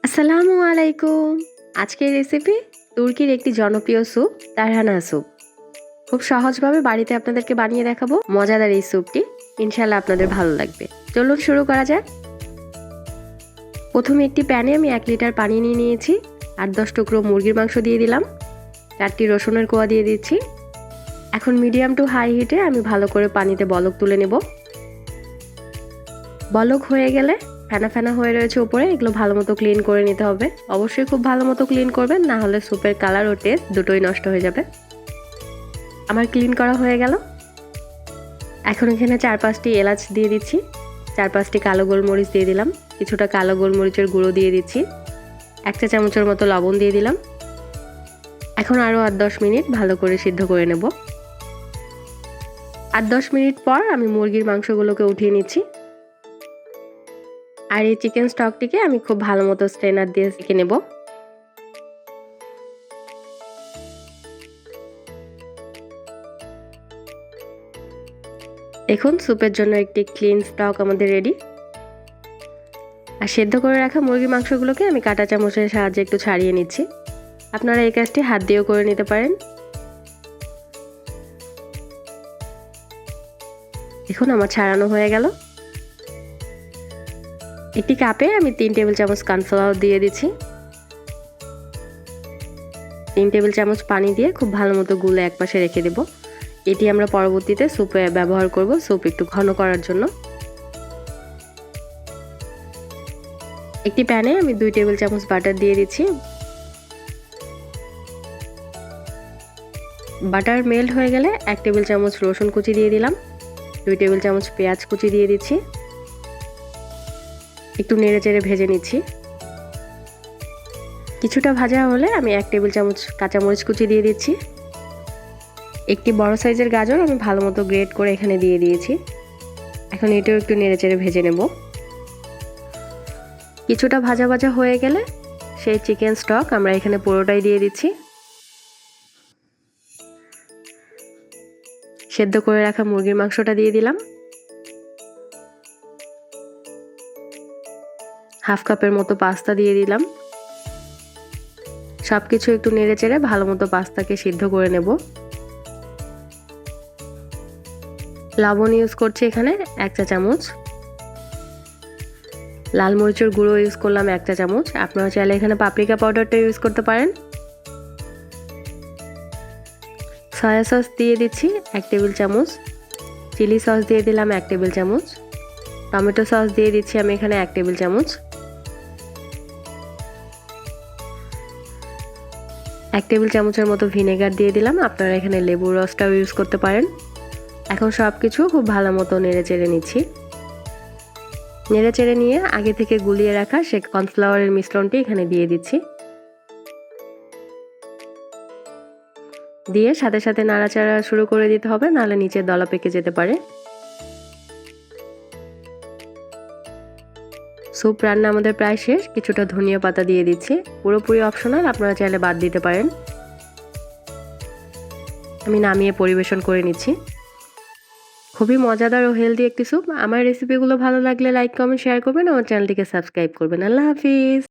আসসালামু আলাইকুম। আজকের রেসিপি তুর্কির একটি জনপ্রিয় স্যুপ, তারহানা স্যুপ। খুব সহজভাবে বাড়িতে আপনাদেরকে বানিয়ে দেখাবো মজাদার এই স্যুপটি। ইনশাল্লাহ আপনাদের ভালো লাগবে। চলুন শুরু করা যাক। প্রথমে একটি প্যানে আমি 1 লিটার পানি নিয়ে নিয়েছি। 8-10 টুকরো মুরগির মাংস দিয়ে দিলাম। 4টি রসুনের কোয়া দিয়ে দিচ্ছি। এখন মিডিয়াম টু হাই হিটে আমি ভালো করে পানিতে বলক তুলে নেব। বলক হয়ে গেলে ফেনা ফেনা হয়ে রয়েছে উপরে, এগুলো ভালো মতো ক্লিন করে নিতে হবে। অবশ্যই খুব ভালো মতো ক্লিন করবেন, না হলে স্যুপের কালার ও টেস্ট দুটোই নষ্ট হয়ে যাবে। আমার ক্লিন করা হয়ে গেল। এখন এখানে 4-5টি এলাচ দিয়ে দিচ্ছি। 4-5টি কালো গোলমরিচ দিয়ে দিলাম। কিছুটা কালো গোলমরিচের গুঁড়ো দিয়ে দিচ্ছি। 1 চা চামচের মতো লবণ দিয়ে দিলাম। এখন আরও 8-10 মিনিট ভালো করে সিদ্ধ করে নেব। 8-10 মিনিট পর আমি মুরগির মাংসগুলোকে উঠিয়ে নিচ্ছি। আর এই চিকেন স্টকটিকে আমি খুব ভালো মতো স্ট্রেনার দিয়ে সেঁকে নেব। দেখুন, স্যুপের জন্য একটি ক্লিন স্টক আমাদের রেডি। আর সেদ্ধ করে রাখা মুরগির মাংসগুলোকে আমি কাঁটা চামচের সাহায্যে একটু ছাড়িয়ে নিচ্ছি। আপনারা এই কাজটি হাত দিয়েও করে নিতে পারেন। দেখুন, আমার ছাড়ানো হয়ে গেল। একটি কাপে আমি 3 টেবিল চামচ কর্নফ্লাওয়ার দিয়ে দিচ্ছি। 3 টেবিল চামচ পানি দিয়ে খুব ভালো মতো গুলে একপাশে রেখে দেব। এটি আমরা পরবর্তীতে স্যুপে ব্যবহার করব, স্যুপ একটু ঘন করার জন্য। একটি প্যানে আমি 2 টেবিল চামচ বাটার দিয়ে দিচ্ছি। বাটার মেল্ট হয়ে গেলে 1 টেবিল চামচ রসুন কুচি দিয়ে দিলাম। 2 টেবিল চামচ পেঁয়াজ কুচি দিয়ে দিচ্ছি। একটু নেড়েচেড়ে ভেজে নিচ্ছি। কিছুটা ভাজা হলে আমি 1 টেবিল চামচ কাঁচামরিচ কুচি দিয়ে দিচ্ছি। একটি বড় সাইজের গাজর আমি ভালো মতো গ্রেট করে এখানে দিয়ে দিয়েছি। এখন এটাও একটু নেড়েচেড়ে ভেজে নেব। কিছুটা ভাজা ভাজা হয়ে গেলে সেই চিকেন স্টক আমরা এখানে পুরোটাই দিয়ে দিচ্ছি। সেদ্ধ করে রাখা মুরগির মাংসটা দিয়ে দিলাম। হাফ কাপের মতো পাস্তা দিয়ে দিলাম। সবকিছু একটু নেড়েচেড়ে ভালো মতো পাস্তাকে সিদ্ধ করে নেব। লবণ ইউজ করছি এখানে 1 চা চামচ। লাল মরিচের গুঁড়ো ইউজ করলাম 1 চা চামচ। আপনারা চাইলে এখানে পাপরিকা পাউডারটা ইউজ করতে পারেন। সয়া সস দিয়ে দিচ্ছি 1 টেবিল চামচ। চিলি সস দিয়ে দিলাম 1 টেবিল চামচ। টমেটো সস দিয়ে দিচ্ছি আমি এখানে 1 টেবিল চামচ। 1 টেবিল চামচের মতো ভিনেগার দিয়ে দিলাম। আপনারা এখানে লেবুর রসটাও ইউজ করতে পারেন। এখন সব কিছু খুব ভালো মতো নেড়েচেড়ে নিচ্ছি। নেড়েচেড়ে নিয়ে আগে থেকে গুলিয়ে রাখা সে কর্নফ্লাওয়ারের মিশ্রণটি এখানে দিয়ে দিচ্ছি। দিয়ে সাথে সাথে নাড়াচাড়া শুরু করে দিতে হবে, নাহলে নিচে দলা পেকে যেতে পারে। স্যুপ রান্না আমাদের প্রায় শেষ। কিছুটা ধনিয়া পাতা দিয়ে দিচ্ছি। পুরোপুরি অপশনাল, আপনারা চাইলে বাদ দিতে পারেন। আমি নামিয়ে পরিবেশন করে নিচ্ছি। খুবই মজাদার ও হেলদি একটি স্যুপ। আমার রেসিপিগুলো ভালো লাগলে লাইক, কমেন্ট, শেয়ার করবেন। আমার চ্যানেলটিকে সাবস্ক্রাইব করবেন। আল্লাহ হাফিজ।